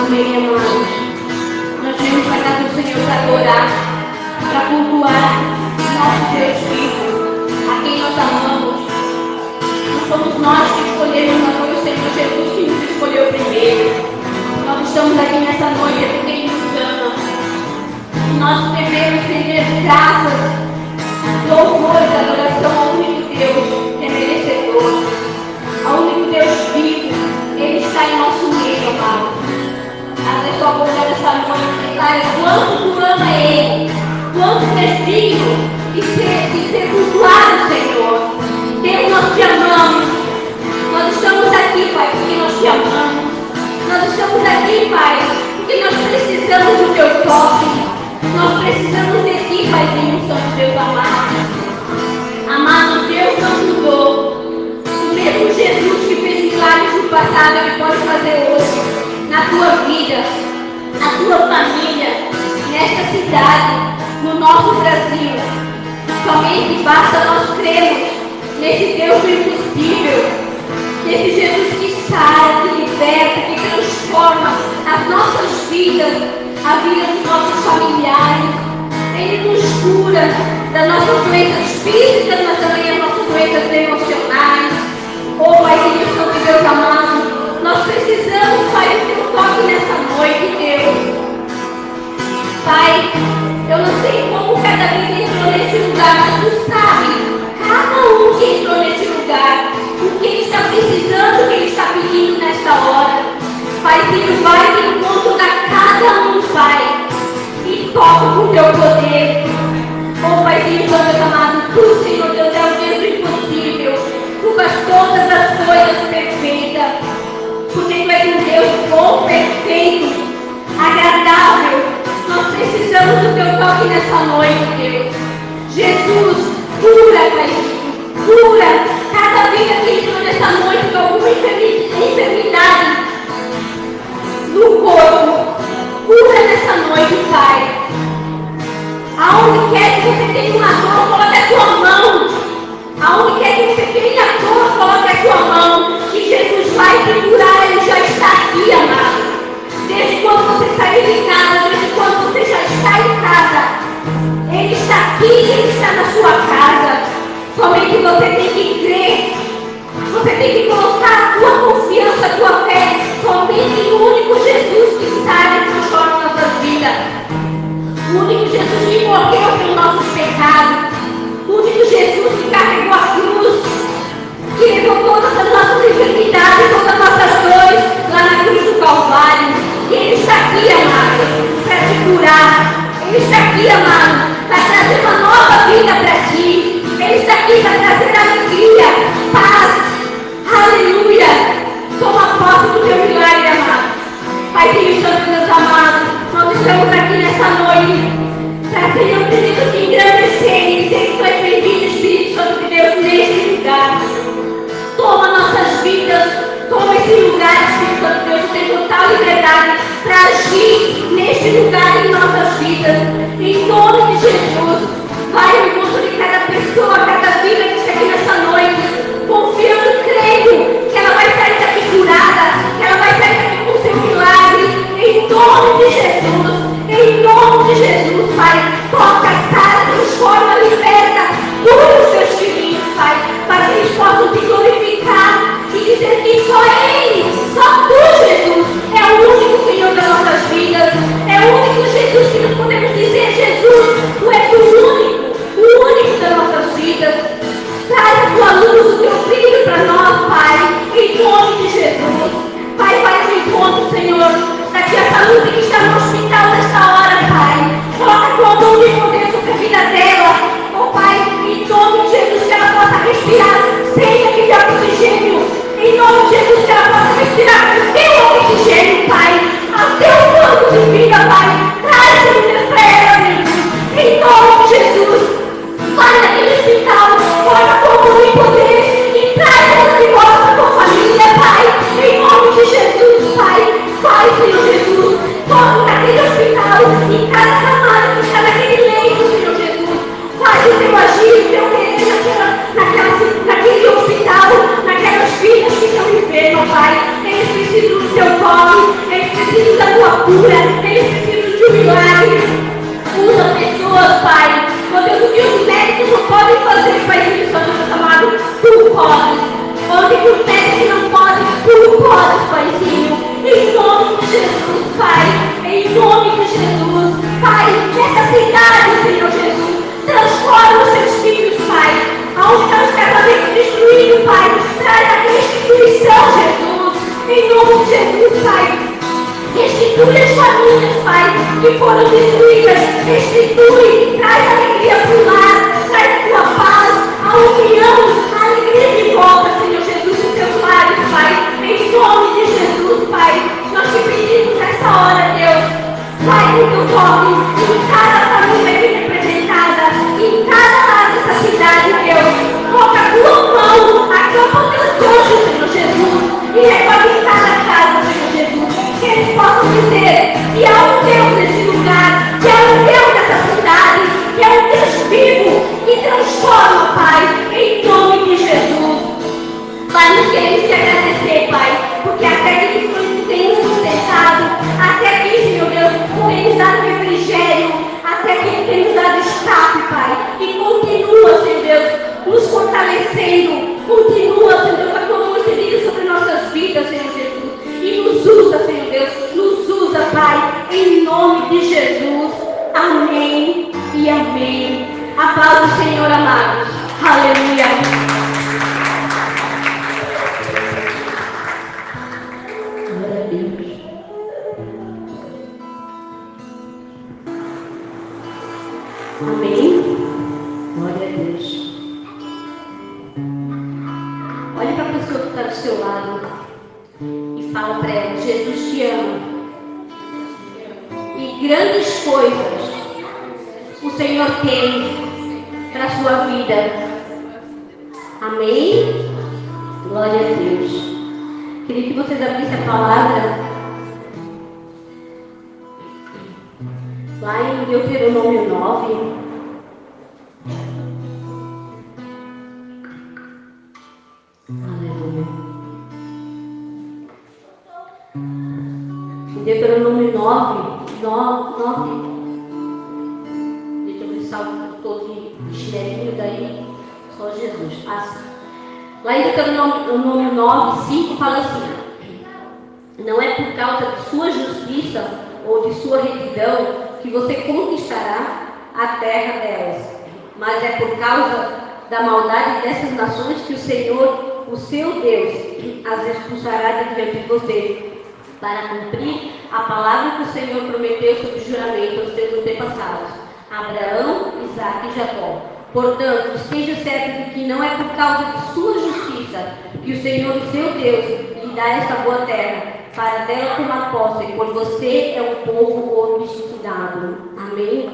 Amém, amados. Nós viemos para a casa do Senhor para adorar, para cultuar nosso Deus vivo, a quem nós amamos. Não somos nós que escolhemos, mas foi o Senhor Jesus que nos escolheu primeiro. Nós estamos aqui nessa noite porque Ele nos ama. E nós devemos render graças, louvores, adoração ao único Deus que é merecedor, ao único Deus vivo. Ele está em nosso meio, amado. Às vezes só vou olhar essa noite e declarar quanto tu ama Ele, quanto tu és digno de ser cultuado, Senhor. Deus, nós te amamos. Nós estamos aqui, Pai, porque nós te amamos. Nós estamos aqui, Pai, porque nós precisamos do teu toque. Nós precisamos de ti, Paizinho Santo, Deus amado. Amado, Deus não mudou. O mesmo Jesus que fez milagres no passado, Ele pode fazer hoje. Na tua vida, na tua família, nesta cidade, no nosso Brasil. Somente basta nós crermos nesse Deus do impossível, nesse Jesus que sara, que liberta, que transforma as nossas vidas, a vida dos nossos familiares. Ele nos cura das nossas doenças físicas, mas também as nossas doenças emocionais. Oh, Pai, Santo Deus amado, nós precisamos, Pai, do teu toque nessa noite, Deus. Pai, eu não sei como cada vida entrou nesse lugar, mas tu sabe, cada um que entrou nesse lugar, o que ele está precisando, o que ele está pedindo nesta hora. Paizinho, vai de encontro a cada um, Pai, e toca com o teu poder. Oh, Paizinho, Deus amado, tu, Senhor Deus, é o Deus do impossível. Tu faz todas as coisas perfeitas. Porque tu és um Deus bom, perfeito, agradável. Nós precisamos do teu toque nessa noite, Deus. Jesus, cura, Pai, cura cada vida que entrou nessa noite com alguma enfermidade no corpo. Cura nessa noite, Pai. Aonde quer que você tenha uma dor, coloque a tua mão. Aonde quer que você tenha dor, coloque a tua mão. Que Jesus vai te curar, Ele já está aqui, amado. Desde quando você sair de casa, desde quando você já está em casa, Ele está aqui, Ele está na sua casa. Somente você tem que crer. Você tem que colocar a tua confiança, a tua fé somente no único Jesus que sara e transforma nossas vidas. O único Jesus que morreu pelos nossos pecados. O único Jesus que carregou a cruz, que levou todas as nossas enfermidades, todas as nossas dores lá na cruz do Calvário. E Ele está aqui, amado, para te curar. Ele está aqui, amado, para trazer uma nova vida para ti. Ele está aqui para trazer alegria, paz. Aleluia. Toma posse do teu milagre, amado. Pai, Filho, Santo Deus amado, nós estamos aqui nessa noite para Senhor, querido, te engrandecer e dizer que tu és bem-vindo, Espírito Santo de Deus, neste lugar. Toma nossas vidas, toma esse lugar, Espírito Santo de Deus, tu tem total liberdade para agir neste lugar em nossas vidas. Em nome de Jesus, vai ao encontro de cada pessoa, cada vida que está aqui nessa noite, confiando, crendo que ela vai sair daqui curada, que ela vai sair daqui com o seu milagre. Em nome de Jesus, em nome de Jesus, Pai, toca, sara, transforma, liberta, cura os seus filhinhos, Pai, para que eles possam te glorificar e dizer que só Ele, só Tu, Jesus, é o único Senhor das nossas vidas, é o único Jesus que nós podemos dizer, Jesus, Tu és o único fortalecendo. Continua, Senhor, com a tua mão estendida sobre nossas vidas, Senhor Jesus. E nos usa, Senhor Deus. Nos usa, Pai, em nome de Jesus. Amém e amém. A paz do Senhor, amados. Aleluia. Glória a Deus. Amém. Glória a Deus. Olhe para a pessoa que está do seu lado e fala para ela: Jesus te ama. E grandes coisas o Senhor tem para a sua vida. Amém? Glória a Deus. Queria que vocês abrissem a palavra lá em Deuteronômio 9. Aleluia. Em Deuteronômio 9. Deixa eu ver se eu estou de chinelinho daí. Só Jesus. Assim. Lá em Deuteronômio 9, 5 fala assim: não é por causa de sua justiça ou de sua retidão que você conquistará a terra delas, mas é por causa da maldade dessas nações que o Senhor, o seu Deus, as expulsará de diante de você, para cumprir a palavra que o Senhor prometeu sob juramento aos seus antepassados, Abraão, Isaque e Jacó. Portanto, esteja certo de que não é por causa de sua justiça que o Senhor, o seu Deus, lhe dá esta boa terra, para dela tomar posse, pois você é um povo obstinado. Amém?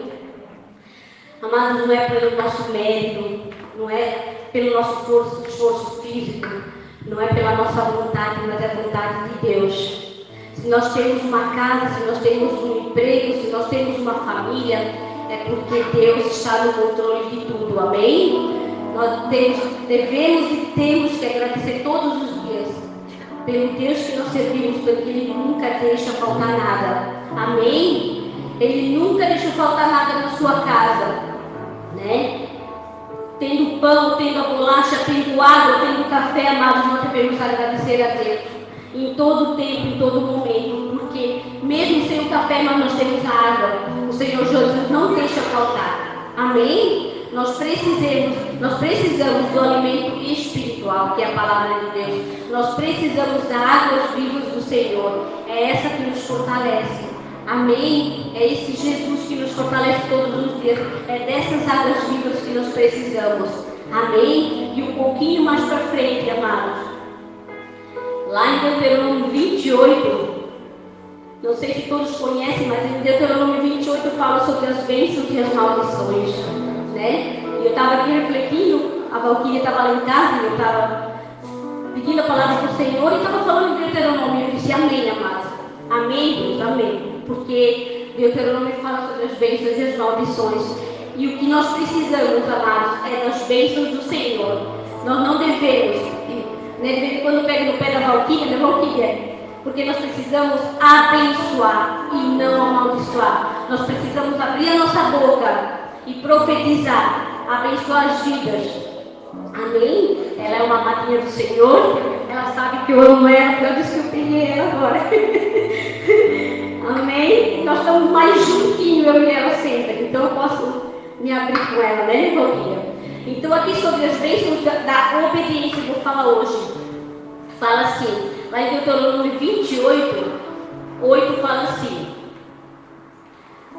Amados, não é pelo nosso mérito, não é pelo nosso esforço físico, não é pela nossa vontade, mas é a vontade de Deus. Se nós temos uma casa, se nós temos um emprego, se nós temos uma família, é porque Deus está no controle de tudo. Amém? Nós devemos e temos que agradecer todos os dias pelo Deus que nós servimos, porque Ele nunca deixa faltar nada. Amém? Ele nunca deixa faltar nada na sua casa, né? Tendo pão, tendo a bolacha, tendo água, tendo café, amados, nós devemos agradecer a Deus em todo tempo, em todo momento, porque mesmo sem o café nós temos a água. O Senhor Jesus não deixa faltar. Amém? Nós precisamos do alimento espiritual, que é a palavra de Deus. Nós precisamos das águas vivas do Senhor. É essa que nos fortalece. Amém? É esse Jesus que nos fortalece todos os dias. É dessas águas vivas que nós precisamos. Amém? E um pouquinho mais para frente, amados, lá em Deuteronômio 28, não sei se todos conhecem, mas em Deuteronômio 28 fala sobre as bênçãos e as maldições, né? E eu estava aqui refletindo, a Valquíria estava lá em casa, e eu estava pedindo a palavra para o Senhor e estava falando em Deuteronômio. Eu disse: amém, amados. Amém, Deus, amém. Porque Deuteronômio fala sobre as bênçãos e as maldições. E o que nós precisamos, amados, é das bênçãos do Senhor. Nós não devemos, né, de vez em quando pega no pé da Valquíria, porque nós precisamos abençoar e não amaldiçoar. Nós precisamos abrir a nossa boca e profetizar, abençoar as vidas. Amém? Ela é uma madrinha do Senhor, ela sabe que eu amo ela, eu disse que eu peguei ela agora. Amém? Nós estamos mais juntinhos, eu e ela sempre, então eu posso me abrir com ela, né, Valquíria? Então, aqui sobre as bênçãos da obediência, eu vou falar hoje. Fala assim, lá em Deuteronômio 28, 8 fala assim: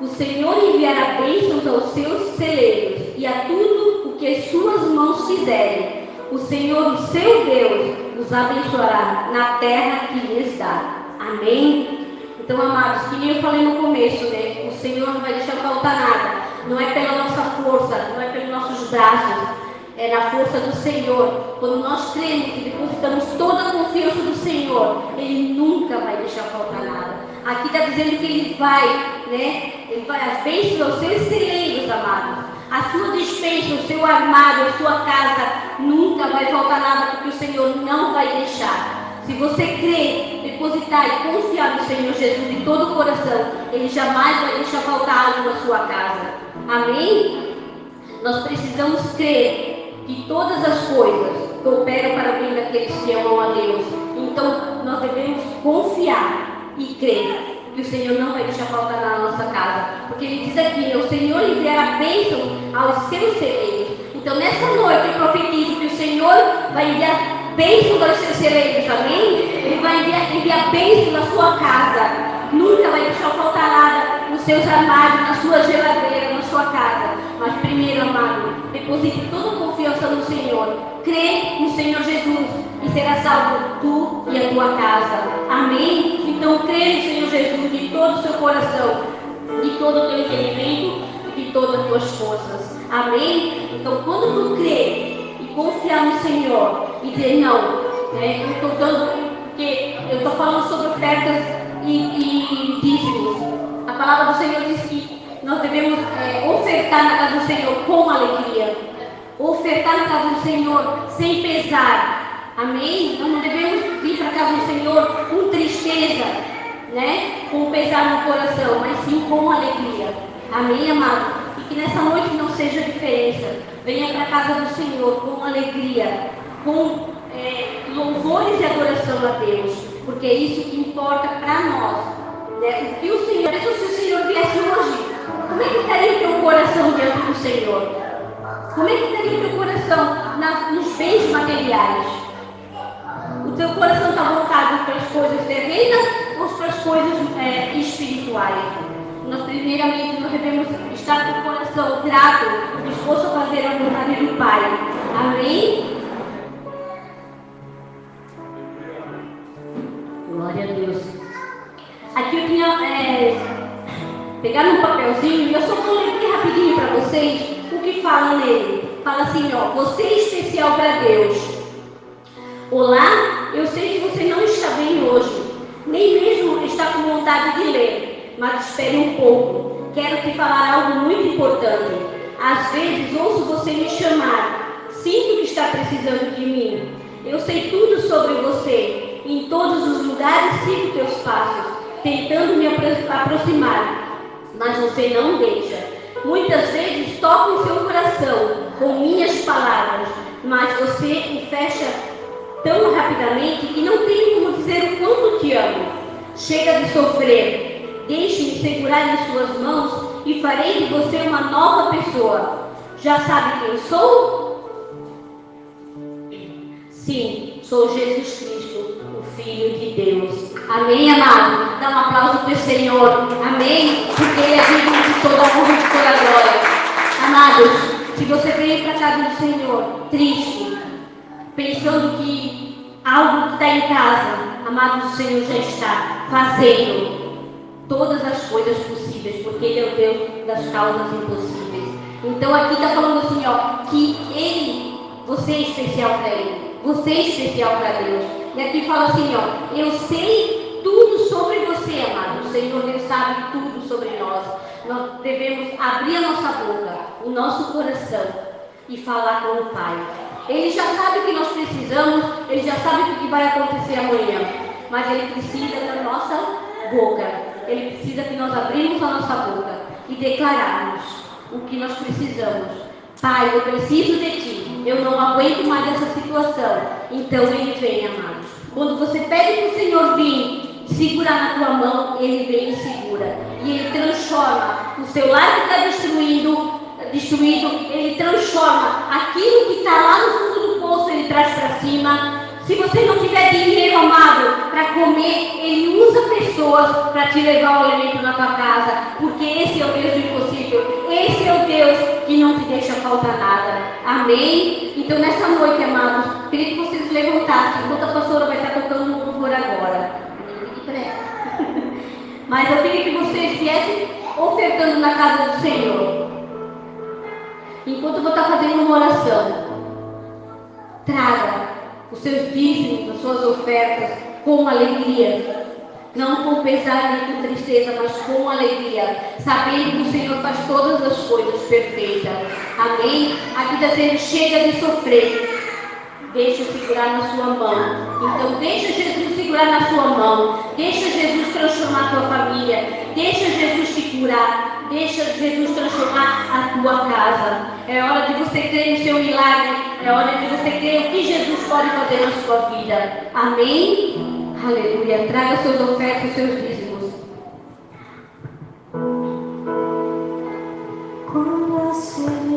o Senhor enviará bênçãos aos seus celeiros e a tudo o que as suas mãos fizerem. O Senhor, o seu Deus, os abençoará na terra que lhes dá. Amém? Então, amados, que nem eu falei no começo, né? O Senhor não vai deixar faltar nada. Não é pela nossa força, não é pelos nossos braços, é na força do Senhor. Quando nós cremos e depositamos toda a confiança do Senhor, Ele nunca vai deixar faltar nada. Aqui está dizendo que Ele vai, né? Ele vai as bênçãos aos seus celeiros, amados. A sua despensa, o seu armário, a sua casa, nunca vai faltar nada, porque o Senhor não vai deixar. Se você crer, depositar e confiar no Senhor Jesus de todo o coração, Ele jamais vai deixar faltar algo na sua casa. Amém? Nós precisamos crer que todas as coisas cooperam para o bem daqueles que amam a Deus. Então, nós devemos confiar e crer que o Senhor não vai deixar faltar na nossa casa. Porque Ele diz aqui, o Senhor enviará bênção aos seus celeiros. Então, nessa noite, eu profetizo que o Senhor vai enviar bênção aos seus celeiros, amém? Ele vai enviar bênção na sua casa. Nunca vai deixar faltar nada nos seus armários, na sua geladeira, na sua casa. Mas primeiro, amado, deposite toda a confiança no Senhor. Crê no Senhor Jesus e será salvo tu e a tua casa. Amém? Então crê no Senhor Jesus de todo o seu coração, de todo o teu entendimento e de todas as tuas forças. Amém? Então quando tu crê e confiar no Senhor e dizer não, eu estou dando, porque eu estou falando sobre ofertas e dízimos. A palavra do Senhor diz que nós devemos ofertar na casa do Senhor com alegria. Ofertar na casa do Senhor sem pesar. Amém? Nós não devemos vir para a casa do Senhor com tristeza, com pesar no coração, mas sim com alegria. Amém, amado? E que nessa noite não seja diferença. Venha para a casa do Senhor com alegria, com louvores e adoração a Deus, porque é isso que importa para nós. O que o Senhor, se o Senhor viesse hoje, como é que estaria o teu coração diante do Senhor? Como é que estaria o teu coração nos bens materiais? O teu coração está voltado para as coisas terrenas ou para as coisas espirituais? Nós primeiramente nós devemos estar com o coração grato, disposto a fazer a vontade do Pai. Amém? Glória a Deus. Aqui eu tinha pegado um papelzinho e eu só vou ler aqui rapidinho para vocês o que fala nele. Fala assim, você é especial para Deus. Olá, eu sei que você não está bem hoje, nem mesmo está com vontade de ler, mas espere um pouco. Quero te falar algo muito importante. Às vezes ouço você me chamar, sinto que está precisando de mim. Eu sei tudo sobre você. Em todos os lugares sigo teus passos, tentando me aproximar, mas você não deixa. Muitas vezes toco em seu coração com minhas palavras, mas você o fecha tão rapidamente que não tenho como dizer o quanto te amo. Chega de sofrer, deixe-me segurar em suas mãos e farei de você uma nova pessoa. Já sabe quem sou? Sim, sou Jesus Cristo, o Filho de Deus. Amém, amado? Dá um aplauso para o Senhor. Amém? Porque Ele é digno de toda a honra e de toda a glória. Amados, se você veio para a casa do Senhor triste, pensando que algo que está em casa, amado, o Senhor já está fazendo todas as coisas possíveis, porque Ele é o Deus das causas impossíveis. Então aqui está falando assim, que você é especial para Ele. Você é especial para Deus. E aqui fala assim, eu sei tudo sobre você, amado. O Senhor Deus sabe tudo sobre nós. Nós devemos abrir a nossa boca, o nosso coração e falar com o Pai. Ele já sabe o que nós precisamos, Ele já sabe o que vai acontecer amanhã. Mas Ele precisa da nossa boca. Ele precisa que nós abrimos a nossa boca e declararmos o que nós precisamos. Pai, eu preciso de Ti. Eu não aguento mais essa situação. Então Ele vem, amados. Quando você pede para o Senhor vir segurar na tua mão, Ele vem e segura. E Ele transforma o seu lar que está destruído, Ele transforma aquilo que está lá no fundo do poço, Ele traz para cima. Se você não tiver dinheiro, amado, para comer, Ele usa pessoas para te levar o alimento na tua casa, porque esse é o Deus do impossível. Esse é o Deus que não te deixa faltar nada. Amém? Então nessa noite, amados, queria que vocês levantassem, enquanto a pastora vai estar tocando no louvor agora. Mas eu queria que vocês viessem ofertando na casa do Senhor. Enquanto eu vou estar fazendo uma oração, traga os seus dízimos, as suas ofertas com alegria, não com pesar nem com tristeza, mas com alegria, sabendo que o Senhor faz todas as coisas perfeitas. Amém? Aqui está dizendo, chega de sofrer, deixa segurar na sua mão. Então deixa Jesus segurar na sua mão, deixa Jesus transformar a tua família, deixa Jesus te curar, Deixa Jesus transformar a tua casa. É hora de você crer no seu milagre. É hora de você crer o que Jesus pode fazer na sua vida. Amém? Aleluia. Traga suas ofertas, seus dízimos. Quando as feridas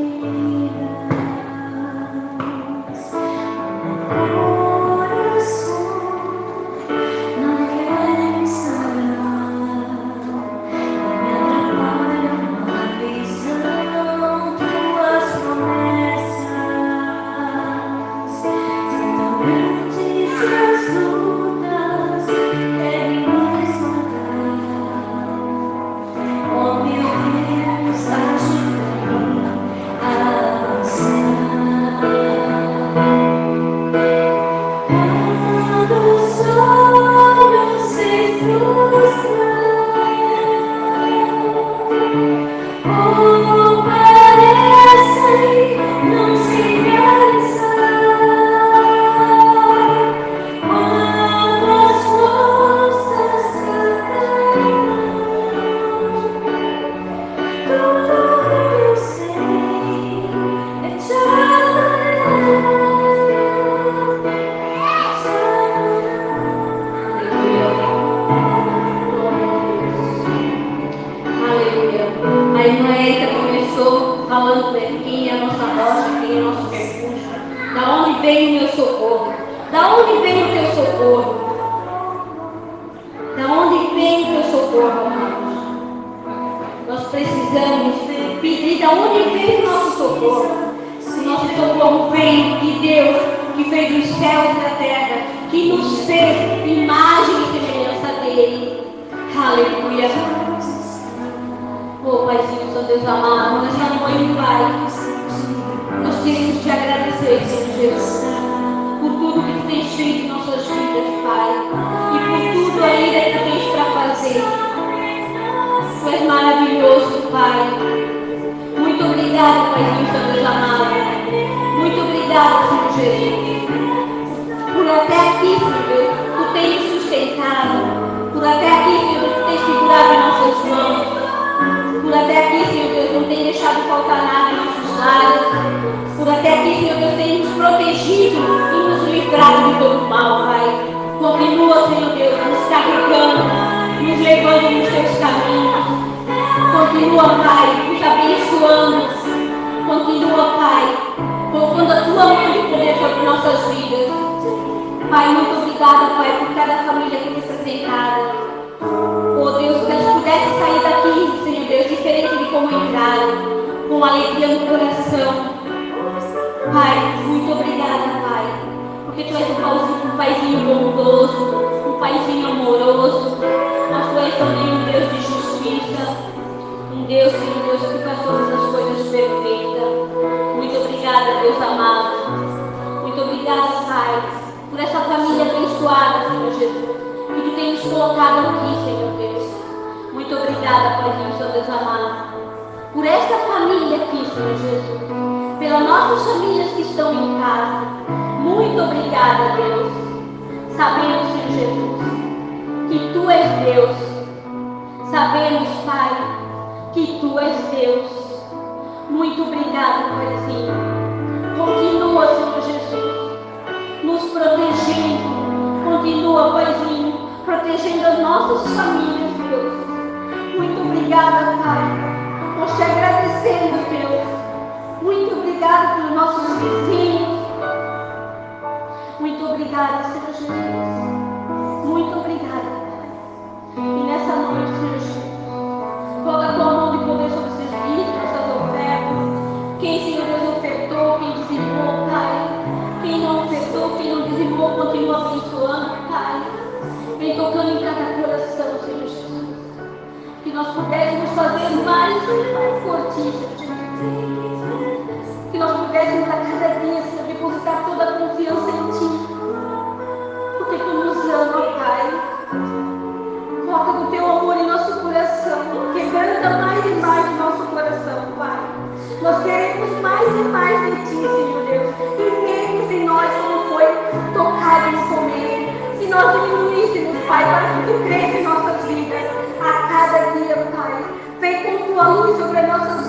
Pai,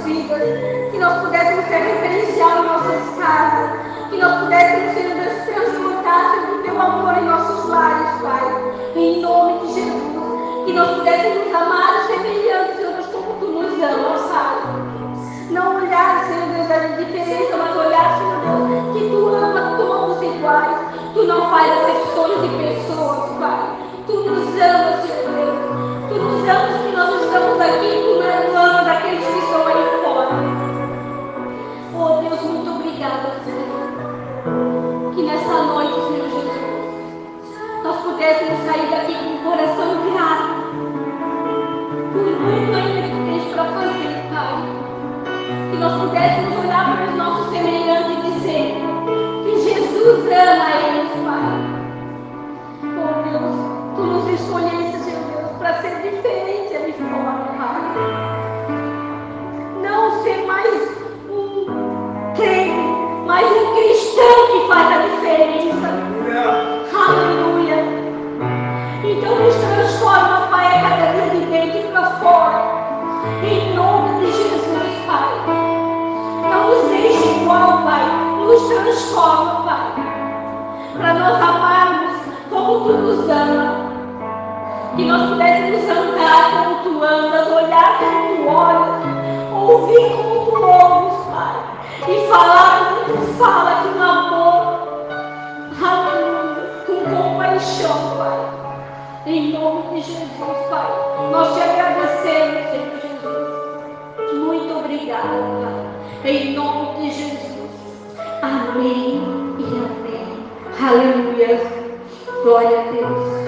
vidas, que nós pudéssemos ser referencial em nossas casas, que nós pudéssemos, Senhor Deus, transportar, Senhor, o teu amor em nossos lares, Pai, em nome de Jesus, que nós pudéssemos amar os semelhantes, Senhor Deus, como Tu nos amas, Pai. Não olhar, Senhor Deus, a diferença, mas olhar, Senhor Deus, que Tu ama todos iguais. Tu não faz acepções de pessoas, Pai. Tu nos amas, Senhor Deus. Tu nos amas que nós estamos aqui, Tu não amas aqueles que estão aí fora. Oh Deus, muito obrigada, Senhor. Que nessa noite, Senhor Jesus, nós pudéssemos sair daqui com o coração grato. Por muito ainda que Tu tens para fazer, Pai. Que nós pudéssemos olhar para os nossos semelhantes e dizer que Jesus ama eles, Pai. Oh Deus, Tu nos escolheste, Senhor Deus, para ser diferente ali fora, Pai. Não ser mais um crente, mas um cristão que faz a diferença. Aleluia. Então nos transforma, Pai, a cada dia de dentro para fora. Em nome de Jesus, Pai. Não nos deixe igual, Pai. Nos transforma, Pai. Para nós amarmos como Tu nos ama. Que nós pudéssemos andar como Tu andas, olhar como Tu olhas, ouvir como Tu ouves, Pai. E falar como Tu fala, com amor. Aleluia. Com compaixão, Pai. Em nome de Jesus, Pai. Nós Te agradecemos, Senhor Jesus. Muito obrigada, Pai. Em nome de Jesus. Amém e amém. Aleluia. Glória a Deus.